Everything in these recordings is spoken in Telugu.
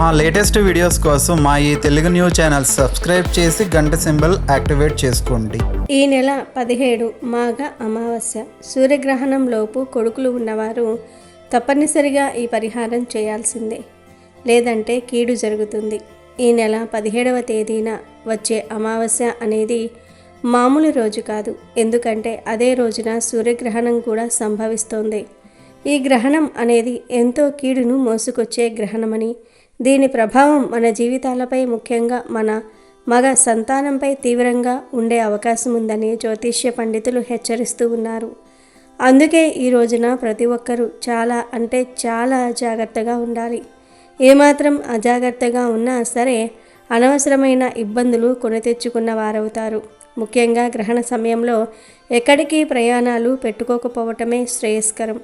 మా లేటెస్ట్ వీడియోస్ కోసం మా ఈ తెలుగు న్యూస్ ఛానల్ సబ్స్క్రైబ్ చేసి గంట సింబల్ యాక్టివేట్ చేసుకోండి. ఈ నెల 17 మాఘ అమావాస్య సూర్యగ్రహణం లోపు కొడుకులు ఉన్నవారు తప్పనిసరిగా ఈ పరిహారం చేయాల్సిందే, లేదంటే కీడు జరుగుతుంది. ఈ నెల 17వ తేదీన వచ్చే అమావాస్య అనేది మామూలు రోజు కాదు. ఎందుకంటే అదే రోజున సూర్యగ్రహణం కూడా సంభవిస్తోంది. ఈ గ్రహణం అనేది ఎంతో కీడును మోసుకొచ్చే గ్రహణమని, దీని ప్రభావం మన జీవితాలపై, ముఖ్యంగా మన మగ సంతానంపై తీవ్రంగా ఉండే అవకాశం ఉందని జ్యోతిష్య పండితులు హెచ్చరిస్తూ ఉన్నారు. అందుకే ఈ రోజున ప్రతి ఒక్కరూ చాలా జాగ్రత్తగా ఉండాలి. ఏమాత్రం అజాగ్రత్తగా ఉన్నా సరే అనవసరమైన ఇబ్బందులు కొని తెచ్చుకున్న వారవుతారు. ముఖ్యంగా గ్రహణ సమయంలో ఎక్కడికి ప్రయాణాలు పెట్టుకోకపోవటమే శ్రేయస్కరం.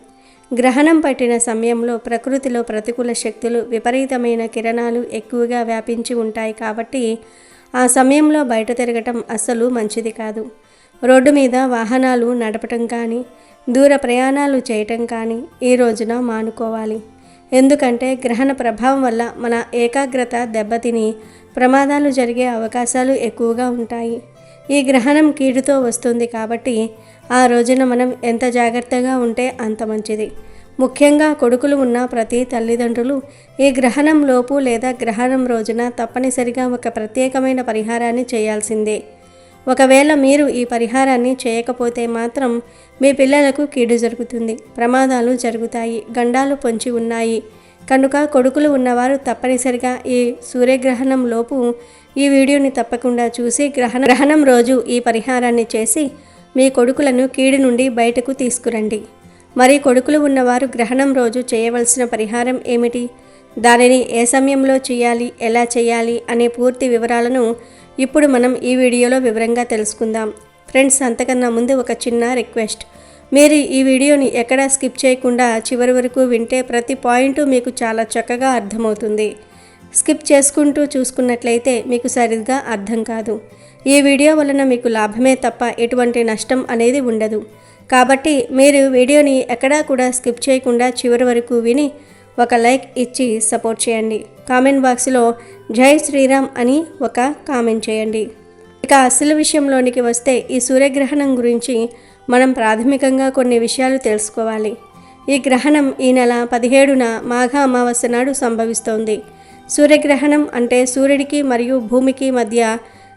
గ్రహణం పట్టిన సమయంలో ప్రకృతిలో ప్రతికూల శక్తులు, విపరీతమైన కిరణాలు ఎక్కువగా వ్యాపించి ఉంటాయి. కాబట్టి ఆ సమయంలో బయట తిరగటం అస్సలు మంచిది కాదు. రోడ్డు మీద వాహనాలు నడపటం కానీ, దూర ప్రయాణాలు చేయటం కానీ ఈ రోజున మానుకోవాలి. ఎందుకంటే గ్రహణ ప్రభావం వల్ల మన ఏకాగ్రత దెబ్బతిని ప్రమాదాలు జరిగే అవకాశాలు ఎక్కువగా ఉంటాయి. ఈ గ్రహణం కీడుతో వస్తుంది కాబట్టి ఆ రోజున మనం ఎంత జాగ్రత్తగా ఉంటే అంత మంచిది. ముఖ్యంగా కొడుకులు ఉన్న ప్రతి తల్లిదండ్రులు ఈ గ్రహణం లోపు లేదా గ్రహణం రోజున తప్పనిసరిగా ఒక ప్రత్యేకమైన పరిహారాన్ని చేయాల్సిందే. ఒకవేళ మీరు ఈ పరిహారాన్ని చేయకపోతే మాత్రం మీ పిల్లలకు కీడు జరుగుతుంది, ప్రమాదాలు జరుగుతాయి, గండాలు పొంచి ఉన్నాయి. కనుక కొడుకులు ఉన్నవారు తప్పనిసరిగా ఈ సూర్యగ్రహణం లోపు ఈ వీడియోని తప్పకుండా చూసి గ్రహణం రోజు ఈ పరిహారాన్ని చేసి మీ కొడుకులను కీడు నుండి బయటకు తీసుకురండి. మరి కొడుకులు ఉన్నవారు గ్రహణం రోజు చేయవలసిన పరిహారం ఏమిటి, దానిని ఏ సమయంలో చేయాలి, ఎలా చేయాలి అనే పూర్తి వివరాలను ఇప్పుడు మనం ఈ వీడియోలో వివరంగా తెలుసుకుందాం. ఫ్రెండ్స్, అంతకన్నా ముందు ఒక చిన్న రిక్వెస్ట్. మీరు ఈ వీడియోని ఎక్కడా స్కిప్ చేయకుండా చివరి వరకు వింటే ప్రతి పాయింట్ మీకు చాలా చక్కగా అర్థమవుతుంది. స్కిప్ చేసుకుంటూ చూసుకున్నట్లయితే మీకు సరిగ్గా అర్థం కాదు. ఈ వీడియో వలన మీకు లాభమే తప్ప ఎటువంటి నష్టం అనేది ఉండదు. కాబట్టి మీరు వీడియోని ఎక్కడా కూడా స్కిప్ చేయకుండా చివరి వరకు విని ఒక లైక్ ఇచ్చి సపోర్ట్ చేయండి. కామెంట్ బాక్స్లో జై శ్రీరామ్ అని ఒక కామెంట్ చేయండి. ఇక అసలు విషయంలోనికి వస్తే ఈ సూర్యగ్రహణం గురించి మనం ప్రాథమికంగా కొన్ని విషయాలు తెలుసుకోవాలి. ఈ గ్రహణం ఈ నెల 17న మాఘ అమావాస్య నాడు సంభవిస్తోంది. సూర్యగ్రహణం అంటే సూర్యుడికి మరియు భూమికి మధ్య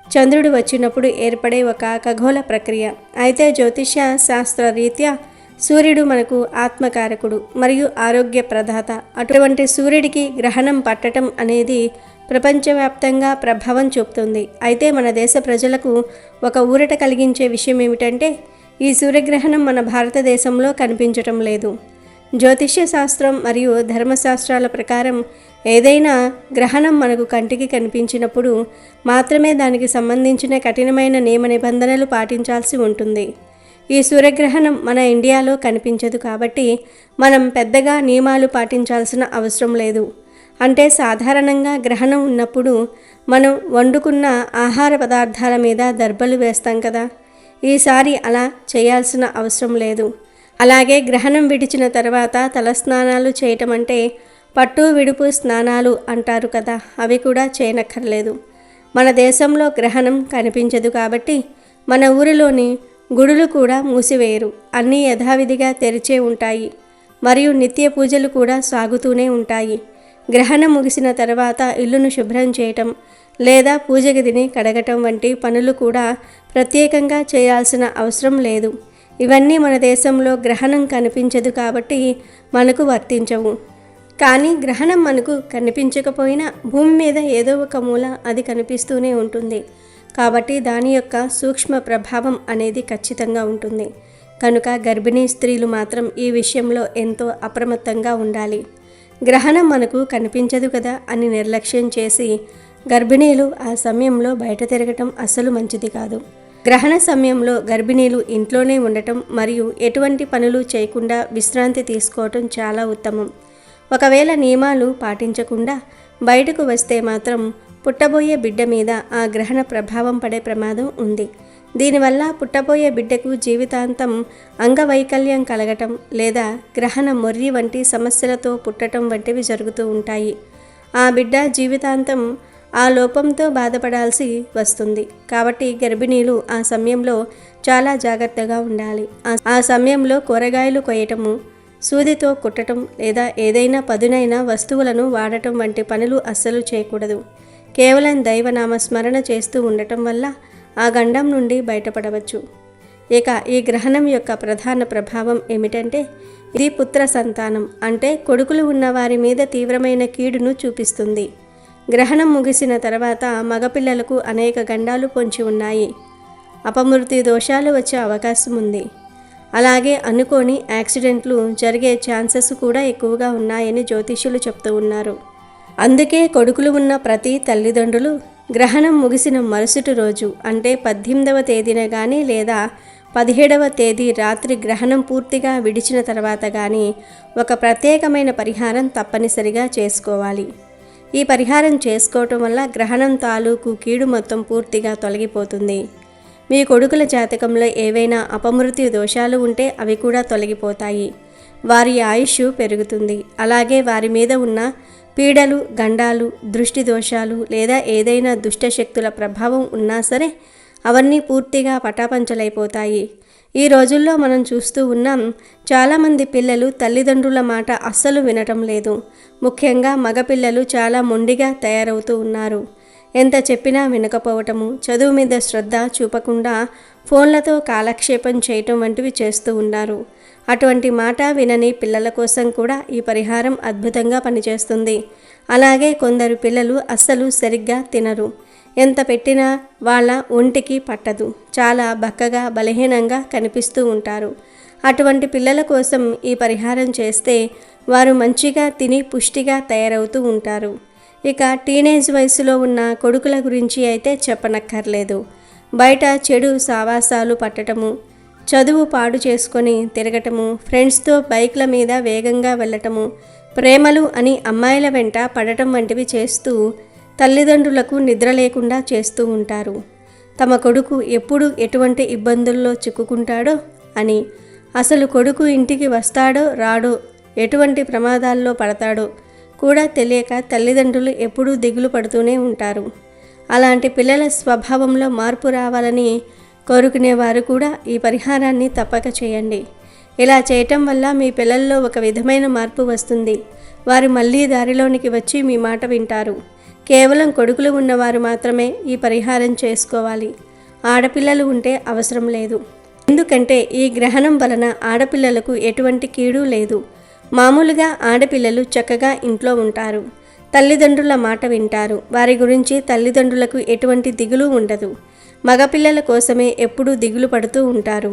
చంద్రుడు వచ్చినప్పుడు ఏర్పడే ఒక ఖగోళ ప్రక్రియ. అయితే జ్యోతిష శాస్త్ర రీత్యా సూర్యుడు మనకు ఆత్మకారకుడు మరియు ఆరోగ్య ప్రదాత. అటువంటి సూర్యుడికి గ్రహణం పట్టడం అనేది ప్రపంచవ్యాప్తంగా ప్రభావం చూపుతుంది. అయితే మన దేశ ప్రజలకు ఒక ఊరట కలిగించే విషయం ఏమిటంటే ఈ సూర్యగ్రహణం మన భారతదేశంలో కనిపించటం లేదు. జ్యోతిష్య శాస్త్రం మరియు ధర్మశాస్త్రాల ప్రకారం ఏదైనా గ్రహణం మనకు కంటికి కనిపించినప్పుడు మాత్రమే దానికి సంబంధించిన కఠినమైన నియమ నిబంధనలు పాటించాల్సి ఉంటుంది. ఈ సూర్యగ్రహణం మన ఇండియాలో కనిపించదు కాబట్టి మనం పెద్దగా నియమాలు పాటించాల్సిన అవసరం లేదు. అంటే సాధారణంగా గ్రహణం ఉన్నప్పుడు మనం వండుకున్న ఆహార పదార్థాల మీద దర్బలు వేస్తాం కదా, ఈసారి అలా చేయాల్సిన అవసరం లేదు. అలాగే గ్రహణం విడిచిన తర్వాత తలస్నానాలు చేయటం అంటే పట్టు విడుపు స్నానాలు అంటారు కదా, అవి కూడా చేయనక్కర్లేదు. మన దేశంలో గ్రహణం కనిపించదు కాబట్టి మన ఊరిలోని గుడులు కూడా మూసివేయరు. అన్నీ యథావిధిగా తెరిచే ఉంటాయి మరియు నిత్య పూజలు కూడా సాగుతూనే ఉంటాయి. గ్రహణం ముగిసిన తర్వాత ఇల్లును శుభ్రం చేయటం లేదా పూజ గదిని కడగటం వంటి పనులు కూడా ప్రత్యేకంగా చేయాల్సిన అవసరం లేదు. ఇవన్నీ మన దేశంలో గ్రహణం కనిపించదు కాబట్టి మనకు వర్తించవు. కానీ గ్రహణం మనకు కనిపించకపోయినా భూమి మీద ఏదో ఒక మూల అది కనిపిస్తూనే ఉంటుంది. కాబట్టి దాని యొక్క సూక్ష్మ ప్రభావం అనేది ఖచ్చితంగా ఉంటుంది. కనుక గర్భిణీ స్త్రీలు మాత్రం ఈ విషయంలో ఎంతో అప్రమత్తంగా ఉండాలి. గ్రహణం మనకు కనిపించదు కదా అని నిర్లక్ష్యం చేసి గర్భిణీలు ఆ సమయంలో బయట తిరగటం అస్సలు మంచిది కాదు. గ్రహణ సమయంలో గర్భిణీలు ఇంట్లోనే ఉండటం మరియు ఎటువంటి పనులు చేయకుండా విశ్రాంతి తీసుకోవటం చాలా ఉత్తమం. ఒకవేళ నియమాలు పాటించకుండా బయటకు వస్తే మాత్రం పుట్టబోయే బిడ్డ మీద ఆ గ్రహణ ప్రభావం పడే ప్రమాదం ఉంది. దీనివల్ల పుట్టబోయే బిడ్డకు జీవితాంతం అంగవైకల్యం కలగటం లేదా గ్రహణ మొర్రి వంటి సమస్యలతో పుట్టడం వంటివి జరుగుతూ ఉంటాయి. ఆ బిడ్డ జీవితాంతం ఆ లోపంతో బాధపడాల్సి వస్తుంది. కాబట్టి గర్భిణీలు ఆ సమయంలో చాలా జాగ్రత్తగా ఉండాలి. ఆ సమయంలో కూరగాయలు కొయ్యటము, సూదితో కుట్టడం లేదా ఏదైనా పదునైన వస్తువులను వాడటం వంటి పనులు అస్సలు చేయకూడదు. కేవలం దైవనామస్మరణ చేస్తూ ఉండటం వల్ల ఆ గండం నుండి బయటపడవచ్చు. ఇక ఈ గ్రహణం యొక్క ప్రధాన ప్రభావం ఏమిటంటే ఇది పుత్ర సంతానం అంటే కొడుకులు ఉన్న వారి మీద తీవ్రమైన కీడును చూపిస్తుంది. గ్రహణం ముగిసిన తర్వాత మగపిల్లలకు అనేక గండాలు పొంచి ఉన్నాయి. అపమృత్యు దోషాలు వచ్చే అవకాశం ఉంది. అలాగే అనుకోని యాక్సిడెంట్లు జరిగే ఛాన్సెస్ కూడా ఎక్కువగా ఉన్నాయని జ్యోతిష్యులు చెప్తూ ఉన్నారు. అందుకే కొడుకులు ఉన్న ప్రతి తల్లిదండ్రులు గ్రహణం ముగిసిన మరుసటి రోజు అంటే 18వ తేదీన కానీ లేదా 17వ తేదీ రాత్రి గ్రహణం పూర్తిగా విడిచిన తర్వాత కానీ ఒక ప్రత్యేకమైన పరిహారం తప్పనిసరిగా చేసుకోవాలి. ఈ పరిహారం చేసుకోవటం వల్ల గ్రహణం తాలూకు కీడు మొత్తం పూర్తిగా తొలగిపోతుంది. మీ కొడుకుల జాతకంలో ఏవైనా అపమృత్యు దోషాలు ఉంటే అవి కూడా తొలగిపోతాయి. వారి ఆయుష్ పెరుగుతుంది. అలాగే వారి మీద ఉన్న పీడలు, గండాలు, దృష్టి దోషాలు లేదా ఏదైనా దుష్టశక్తుల ప్రభావం ఉన్నా సరే అవన్నీ పూర్తిగా పటాపంచలైపోతాయి. ఈ రోజుల్లో మనం చూస్తూ ఉన్నాం, చాలామంది పిల్లలు తల్లిదండ్రుల మాట అస్సలు వినటం లేదు. ముఖ్యంగా మగపిల్లలు చాలా మొండిగా తయారవుతూ ఉన్నారు. ఎంత చెప్పినా వినకపోవటము, చదువు మీద శ్రద్ధ చూపకుండా ఫోన్లతో కాలక్షేపం చేయటం వంటివి చేస్తూ ఉన్నారు. అటువంటి మాట వినని పిల్లల కోసం కూడా ఈ పరిహారం అద్భుతంగా పనిచేస్తుంది. అలాగే కొందరు పిల్లలు అస్సలు సరిగ్గా తినరు. ఎంత పెట్టినా వాళ్ళ ఒంటికి పట్టదు. చాలా బక్కగా బలహీనంగా కనిపిస్తూ ఉంటారు. అటువంటి పిల్లల కోసం ఈ పరిహారం చేస్తే వారు మంచిగా తిని పుష్టిగా తయారవుతూ ఉంటారు. ఇక టీనేజ్ వయసులో ఉన్న కొడుకుల గురించి అయితే చెప్పనక్కర్లేదు. బయట చెడు సావాసాలు పట్టటము, చదువు పాడు చేసుకొని తిరగటము, ఫ్రెండ్స్తో బైక్ల మీద వేగంగా వెళ్ళటము, ప్రేమలు అని అమ్మాయిల వెంట పడటం వంటివి చేస్తూ తల్లిదండ్రులకు నిద్ర లేకుండా చేస్తూ ఉంటారు. తమ కొడుకు ఎప్పుడు ఎటువంటి ఇబ్బందుల్లో చిక్కుకుంటాడో అని, అసలు కొడుకు ఇంటికి వస్తాడో రాడో, ఎటువంటి ప్రమాదాల్లో పడతాడో కూడా తెలియక తల్లిదండ్రులు ఎప్పుడూ దిగులు పడుతూనే ఉంటారు. అలాంటి పిల్లల స్వభావంలో మార్పు రావాలని కోరుకునేవారు కూడా ఈ పరిహారాన్ని తప్పక చేయండి. ఇలా చేయటం వల్ల మీ పిల్లల్లో ఒక విధమైన మార్పు వస్తుంది. వారు మళ్ళీ దారిలోనికి వచ్చి మీ మాట వింటారు. కేవలం కొడుకులు ఉన్నవారు మాత్రమే ఈ పరిహారం చేసుకోవాలి. ఆడపిల్లలు ఉంటే అవసరం లేదు. ఎందుకంటే ఈ గ్రహణం వలన ఆడపిల్లలకు ఎటువంటి కీడు లేదు. మామూలుగా ఆడపిల్లలు చక్కగా ఇంట్లో ఉంటారు. తల్లిదండ్రుల మాట వింటారు. వారి గురించి తల్లిదండ్రులకు ఎటువంటి దిగులు ఉండదు. మగపిల్లల కోసమే ఎప్పుడూ దిగులు పడుతూ ఉంటారు.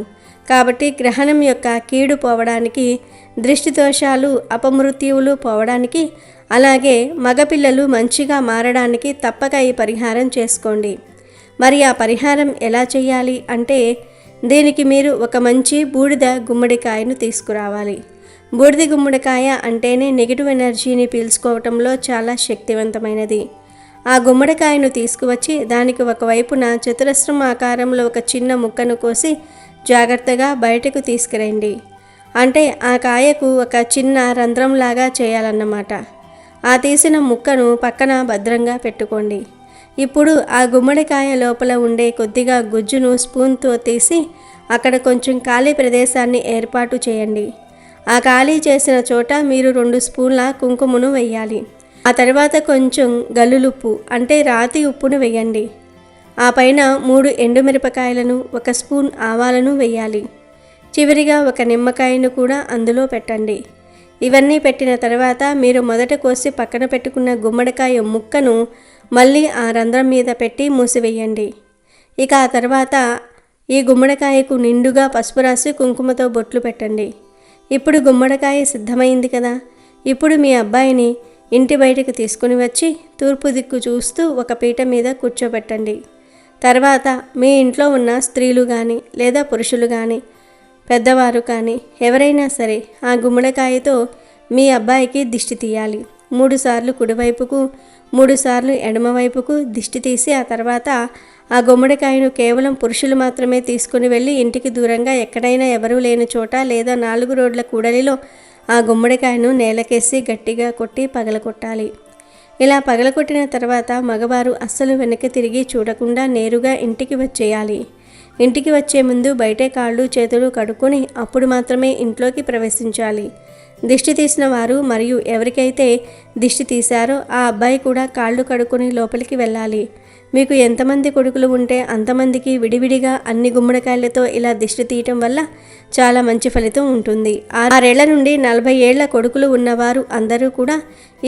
కాబట్టి గ్రహణం యొక్క కీడు పోవడానికి, దృష్టి దోషాలు, అపమృత్యువులు పోవడానికి, అలాగే మగపిల్లలు మంచిగా మారడానికి తప్పక ఈ పరిహారం చేసుకోండి. మరి ఆ పరిహారం ఎలా చేయాలి అంటే దీనికి మీరు ఒక మంచి బూడిద గుమ్మడికాయను తీసుకురావాలి. బూడిద గుమ్మడికాయ అంటేనే నెగిటివ్ ఎనర్జీని పీల్చుకోవటంలో చాలా శక్తివంతమైనది. ఆ గుమ్మడికాయను తీసుకువచ్చి దానికి ఒకవైపున చతురస్రం ఆకారంలో ఒక చిన్న ముక్కను కోసి జాగ్రత్తగా బయటకు తీసుకురండి. అంటే ఆ కాయకు ఒక చిన్న రంధ్రంలాగా చేయాలన్నమాట. ఆ తీసిన ముక్కను పక్కన భద్రంగా పెట్టుకోండి. ఇప్పుడు ఆ గుమ్మడికాయ లోపల ఉండే కొద్దిగా గుజ్జును స్పూన్తో తీసి అక్కడ కొంచెం ఖాళీ ప్రదేశాన్ని ఏర్పాటు చేయండి. ఆ ఖాళీ చేసిన చోట మీరు 2 స్పూన్ల కుంకుమను వేయాలి. ఆ తర్వాత కొంచెం గల్లులుప్పు అంటే రాతి ఉప్పును వేయండి. ఆ పైన 3 ఎండుమిరపకాయలను, 1 స్పూన్ ఆవాలను వేయాలి. చివరిగా 1 నిమ్మకాయను కూడా అందులో పెట్టండి. ఇవన్నీ పెట్టిన తర్వాత మీరు మొదట కోసి పక్కన పెట్టుకున్న గుమ్మడికాయ ముక్కను మళ్ళీ ఆ రంధ్రం మీద పెట్టి మూసివేయండి. ఇక ఆ తర్వాత ఈ గుమ్మడికాయకు నిండుగా పసుపు రాసి కుంకుమతో బొట్లు పెట్టండి. ఇప్పుడు గుమ్మడికాయ సిద్ధమైంది కదా. ఇప్పుడు మీ అబ్బాయిని ఇంటి బయటకు తీసుకుని వచ్చి తూర్పు దిక్కు చూస్తూ ఒక పీట మీద కూర్చోబెట్టండి. తర్వాత మీ ఇంట్లో ఉన్న స్త్రీలు కానీ లేదా పురుషులు కానీ పెద్దవారు కానీ ఎవరైనా సరే ఆ గుమ్మడికాయతో మీ అబ్బాయికి దిష్టి తీయాలి. 3 సార్లు కుడివైపుకు, 3 సార్లు ఎడమవైపుకు దిష్టి తీసి ఆ తర్వాత ఆ గుమ్మడికాయను కేవలం పురుషులు మాత్రమే తీసుకుని వెళ్ళి ఇంటికి దూరంగా ఎక్కడైనా ఎవరూ లేని చోట లేదా 4 రోడ్ల కూడలిలో ఆ గుమ్మడికాయను నేలకేసి గట్టిగా కొట్టి పగలగొట్టాలి. ఇలా పగలగొట్టిన తర్వాత మగవారు అస్సలు వెనక్కి తిరిగి చూడకుండా నేరుగా ఇంటికి వచ్చేయాలి. ఇంటికి వచ్చే ముందు బయటే కాళ్ళు చేతులు కడుక్కొని అప్పుడు మాత్రమే ఇంట్లోకి ప్రవేశించాలి. దిష్టి తీసిన వారు మరియు ఎవరికైతే దిష్టి తీశారో ఆ అబ్బాయి కూడా కాళ్ళు కడుక్కొని లోపలికి వెళ్ళాలి. మీకు ఎంతమంది కొడుకులు ఉంటే అంతమందికి విడివిడిగా అన్ని గుమ్మడికాయలతో ఇలా దిష్టి తీయటం వల్ల చాలా మంచి ఫలితం ఉంటుంది. 6 ఏళ్ల నుండి 40 ఏళ్ల కొడుకులు ఉన్నవారు అందరూ కూడా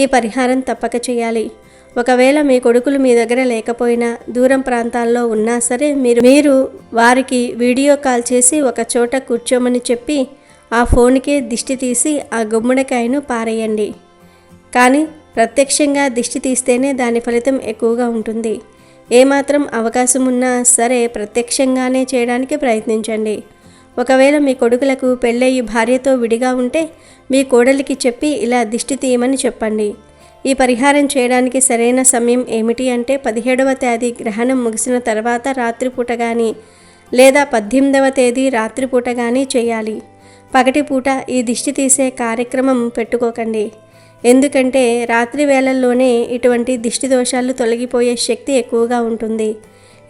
ఈ పరిహారం తప్పక చేయాలి. ఒకవేళ మీ కొడుకులు మీ దగ్గర లేకపోయినా దూరం ప్రాంతాల్లో ఉన్నా సరే మీరు వారికి వీడియో కాల్ చేసి ఒక చోట కూర్చోమని చెప్పి ఆ ఫోన్కే దిష్టి తీసి ఆ గుమ్మడికాయను పారేయండి. కానీ ప్రత్యక్షంగా దిష్టి తీస్తేనే దాని ఫలితం ఎక్కువగా ఉంటుంది. ఏమాత్రం అవకాశం ఉన్నా సరే ప్రత్యక్షంగానే చేయడానికి ప్రయత్నించండి. ఒకవేళ మీ కొడుకులకు పెళ్ళయి భార్యతో విడిగా ఉంటే మీ కోడలికి చెప్పి ఇలా దిష్టి తీయమని చెప్పండి. ఈ పరిహారం చేయడానికి సరైన సమయం ఏమిటి అంటే 17వ తేదీ గ్రహణం ముగిసిన తర్వాత రాత్రిపూట కానీ లేదా 18వ తేదీ రాత్రిపూట కానీ చేయాలి. పగటిపూట ఈ దిష్టి తీసే కార్యక్రమం పెట్టుకోకండి. ఎందుకంటే రాత్రి వేళల్లోనే ఇటువంటి దిష్టి దోషాలు తొలగిపోయే శక్తి ఎక్కువగా ఉంటుంది.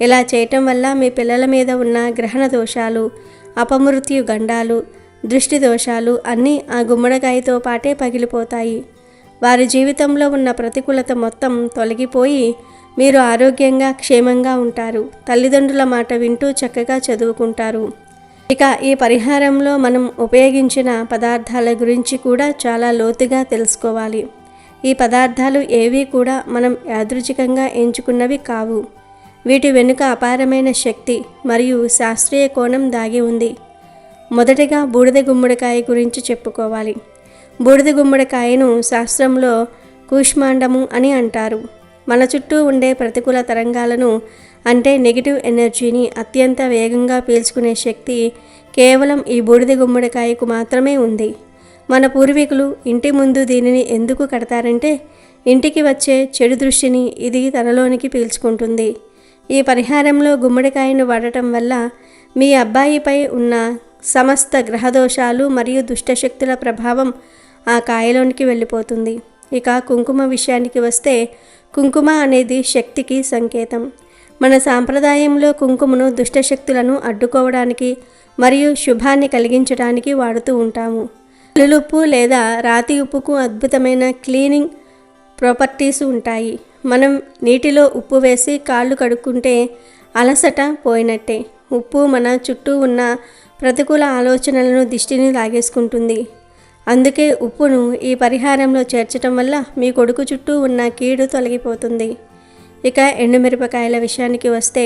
ఇలా చేయటం వల్ల మీ పిల్లల మీద ఉన్న గ్రహణ దోషాలు, అపమృత్యు గండాలు, దృష్టి దోషాలు అన్నీ ఆ గుమ్మడికాయతో పాటే పగిలిపోతాయి. వారి జీవితంలో ఉన్న ప్రతికూలత మొత్తం తొలగిపోయి మీరు ఆరోగ్యంగా క్షేమంగా ఉంటారు. తల్లిదండ్రుల మాట వింటూ చక్కగా చదువుకుంటారు. ఇక ఈ పరిహారంలో మనం ఉపయోగించిన పదార్థాల గురించి కూడా చాలా లోతుగా తెలుసుకోవాలి. ఈ పదార్థాలు ఏవి కూడా మనం యాదృచ్ఛికంగా ఎంచుకున్నవి కావు. వీటి వెనుక అపారమైన శక్తి మరియు శాస్త్రీయ కోణం దాగి ఉంది. మొదటిగా బూడిద గుమ్మడికాయ గురించి చెప్పుకోవాలి. బూడిద గుమ్మడికాయను శాస్త్రంలో కూష్మాండము అని అంటారు. మన చుట్టూ ఉండే ప్రతికూల తరంగాలను అంటే నెగిటివ్ ఎనర్జీని అత్యంత వేగంగా పీల్చుకునే శక్తి కేవలం ఈ బూడిద గుమ్మడికాయకు మాత్రమే ఉంది. మన పూర్వీకులు ఇంటి ముందు దీనిని ఎందుకు కడతారంటే ఇంటికి వచ్చే చెడు దృష్టిని ఇది తనలోనికి పీల్చుకుంటుంది. ఈ పరిహారంలో గుమ్మడికాయను వాడటం వల్ల మీ అబ్బాయిపై ఉన్న సమస్త గ్రహదోషాలు మరియు దుష్టశక్తుల ప్రభావం ఆ కాయలోనికి వెళ్ళిపోతుంది. ఇక కుంకుమ విషయానికి వస్తే కుంకుమ అనేది శక్తికి సంకేతం. మన సాంప్రదాయంలో కుంకుమను దుష్టశక్తులను అడ్డుకోవడానికి మరియు శుభాన్ని కలిగించడానికి వాడుతూ ఉంటాము. కల్లుప్పు లేదా రాతి ఉప్పుకు అద్భుతమైన క్లీనింగ్ ప్రాపర్టీస్ ఉంటాయి. మనం నీటిలో ఉప్పు వేసి కాళ్ళు కడుక్కుంటే అలసట పోయినట్టే. ఉప్పు మన చుట్టూ ఉన్న ప్రతికూల ఆలోచనలను దిష్టిని లాగేసుకుంటుంది. అందుకే ఉప్పును ఈ పరిహారంలో చేర్చడం వల్ల మీ కొడుకు చుట్టూ ఉన్న కీడు తొలగిపోతుంది. ఇక ఎండుమిరపకాయల విషయానికి వస్తే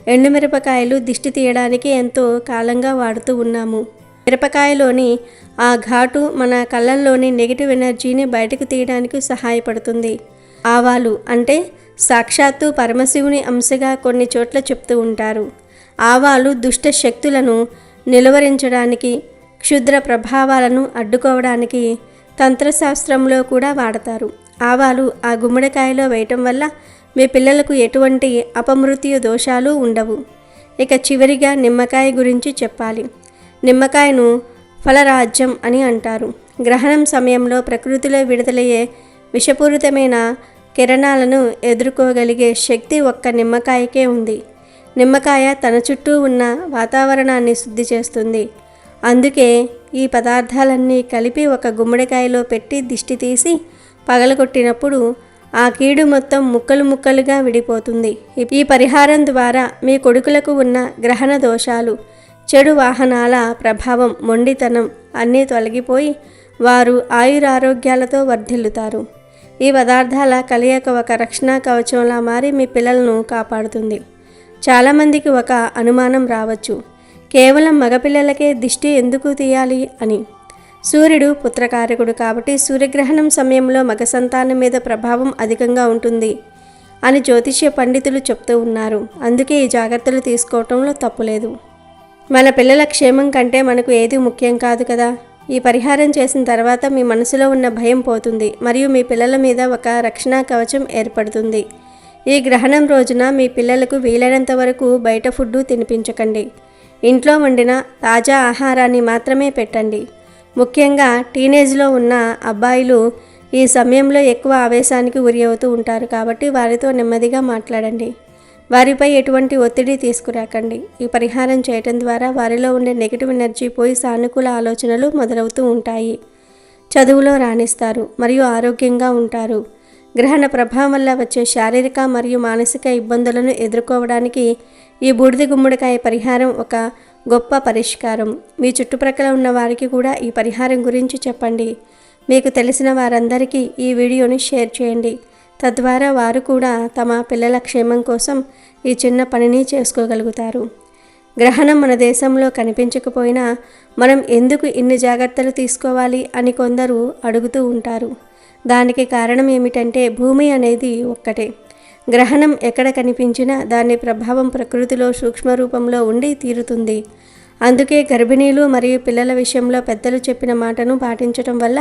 ఎండుమిరపకాయలు దిష్టి తీయడానికి ఎంతో కాలంగా వాడుతూ ఉన్నాము. మిరపకాయలోని ఆ ఘాటు మన కళ్ళల్లోని నెగిటివ్ ఎనర్జీని బయటకు తీయడానికి సహాయపడుతుంది. ఆవాలు అంటే సాక్షాత్తు పరమశివుని అంశగా కొన్ని చోట్ల చెప్తూ ఉంటారు. ఆవాలు దుష్ట శక్తులను నిలువరించడానికి, క్షుద్ర ప్రభావాలను అడ్డుకోవడానికి తంత్రశాస్త్రంలో కూడా వాడతారు. ఆవాలు ఆ గుమ్మడికాయలో వేయటం వల్ల మీ పిల్లలకు ఎటువంటి అపమృత్యు దోషాలు ఉండవు. ఇక చివరిగా నిమ్మకాయ గురించి చెప్పాలి. నిమ్మకాయను ఫలరాజ్యం అని అంటారు. గ్రహణం సమయంలో ప్రకృతిలో విడుదలయ్యే విషపూరితమైన కిరణాలను ఎదుర్కోగలిగే శక్తి ఒక్క నిమ్మకాయకే ఉంది. నిమ్మకాయ తన చుట్టూ ఉన్న వాతావరణాన్ని శుద్ధి చేస్తుంది. అందుకే ఈ పదార్థాలన్నీ కలిపి ఒక గుమ్మడికాయలో పెట్టి దిష్టి తీసి పగలగొట్టినప్పుడు ఆ కీడు మొత్తం ముక్కలు ముక్కలుగా విడిపోతుంది. ఈ పరిహారం ద్వారా మీ కొడుకులకు ఉన్న గ్రహణ దోషాలు, చెడు వాహనాల ప్రభావం, మొండితనం అన్నీ తొలగిపోయి వారు ఆయురారోగ్యాలతో వర్ధిల్లుతారు. ఈ పదార్థాల కలయిక ఒక రక్షణ కవచంలా మారి మీ పిల్లలను కాపాడుతుంది. చాలామందికి ఒక అనుమానం రావచ్చు, కేవలం మగపిల్లలకే దిష్టి ఎందుకు తీయాలి అని. సూర్యుడు పుత్రకారకుడు కాబట్టి సూర్యగ్రహణం సమయంలో మగ సంతానం మీద ప్రభావం అధికంగా ఉంటుంది అని జ్యోతిష్య పండితులు చెప్తూ ఉన్నారు. అందుకే ఈ జాగ్రత్తలు తీసుకోవటంలో తప్పులేదు. మన పిల్లల క్షేమం కంటే మనకు ఏది ముఖ్యం కాదు కదా. ఈ పరిహారం చేసిన తర్వాత మీ మనసులో ఉన్న భయం పోతుంది మరియు మీ పిల్లల మీద ఒక రక్షణ కవచం ఏర్పడుతుంది. ఈ గ్రహణం రోజున మీ పిల్లలకు వీలైనంత వరకు బయట ఫుడ్డు తినిపించకండి. ఇంట్లో వండిన తాజా ఆహారాన్ని మాత్రమే పెట్టండి. ముఖ్యంగా టీనేజ్లో ఉన్న అబ్బాయిలు ఈ సమయంలో ఎక్కువ ఆవేశానికి గురి అవుతూ ఉంటారు కాబట్టి వారితో నెమ్మదిగా మాట్లాడండి. వారిపై ఎటువంటి ఒత్తిడి తీసుకురాకండి. ఈ పరిహారం చేయటం ద్వారా వారిలో ఉండే నెగిటివ్ ఎనర్జీ పోయి సానుకూల ఆలోచనలు మొదలవుతూ ఉంటాయి. చదువులో రాణిస్తారు మరియు ఆరోగ్యంగా ఉంటారు. గ్రహణ ప్రభావం వల్ల వచ్చే శారీరక మరియు మానసిక ఇబ్బందులను ఎదుర్కోవడానికి ఈ బూడిద గుమ్మడికాయ పరిహారం ఒక గొప్ప పరిష్కారం. మీ చుట్టుప్రక్కల ఉన్న వారికి కూడా ఈ పరిహారం గురించి చెప్పండి. మీకు తెలిసిన వారందరికీ ఈ వీడియోని షేర్ చేయండి. తద్వారా వారు కూడా తమ పిల్లల క్షేమం కోసం ఈ చిన్న పనిని చేసుకోగలుగుతారు. గ్రహణం మన దేశంలో కనిపించకపోయినా మనం ఎందుకు ఇన్ని జాగ్రత్తలు తీసుకోవాలి అని కొందరు అడుగుతూ ఉంటారు. దానికి కారణం ఏమిటంటే భూమి అనేది ఒక్కటే. గ్రహణం ఎక్కడ కనిపించినా దాని ప్రభావం ప్రకృతిలో సూక్ష్మ రూపంలో ఉండి తీరుతుంది. అందుకే గర్భిణీలు మరియు పిల్లల విషయంలో పెద్దలు చెప్పిన మాటను పాటించడం వల్ల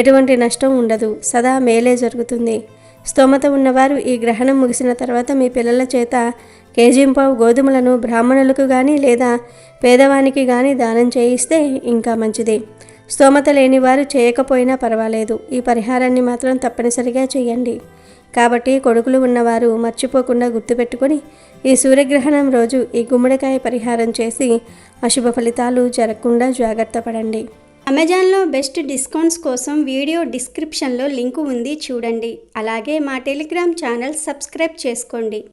ఎటువంటి నష్టం ఉండదు, సదా మేలే జరుగుతుంది. స్తోమత ఉన్నవారు ఈ గ్రహణం ముగిసిన తర్వాత మీ పిల్లల చేత కేజీంపావు గోధుమలను బ్రాహ్మణులకు కానీ లేదా పేదవానికి కానీ దానం చేయిస్తే ఇంకా మంచిది. స్తోమత లేని వారు చేయకపోయినా పర్వాలేదు. ఈ పరిహారాన్ని మాత్రం తప్పనిసరిగా చేయండి. కాబట్టి కొడుకులు ఉన్నవారు మర్చిపోకుండా గుర్తుపెట్టుకొని ఈ సూర్యగ్రహణం రోజు ఈ గుమ్మడికాయ పరిహారం చేసి అశుభ ఫలితాలు జరగకుండా జాగ్రత్త పడండి. అమెజాన్లో బెస్ట్ డిస్కౌంట్స్ కోసం వీడియో డిస్క్రిప్షన్లో లింకు ఉంది, చూడండి. అలాగే మా టెలిగ్రామ్ ఛానల్ సబ్స్క్రైబ్ చేసుకోండి.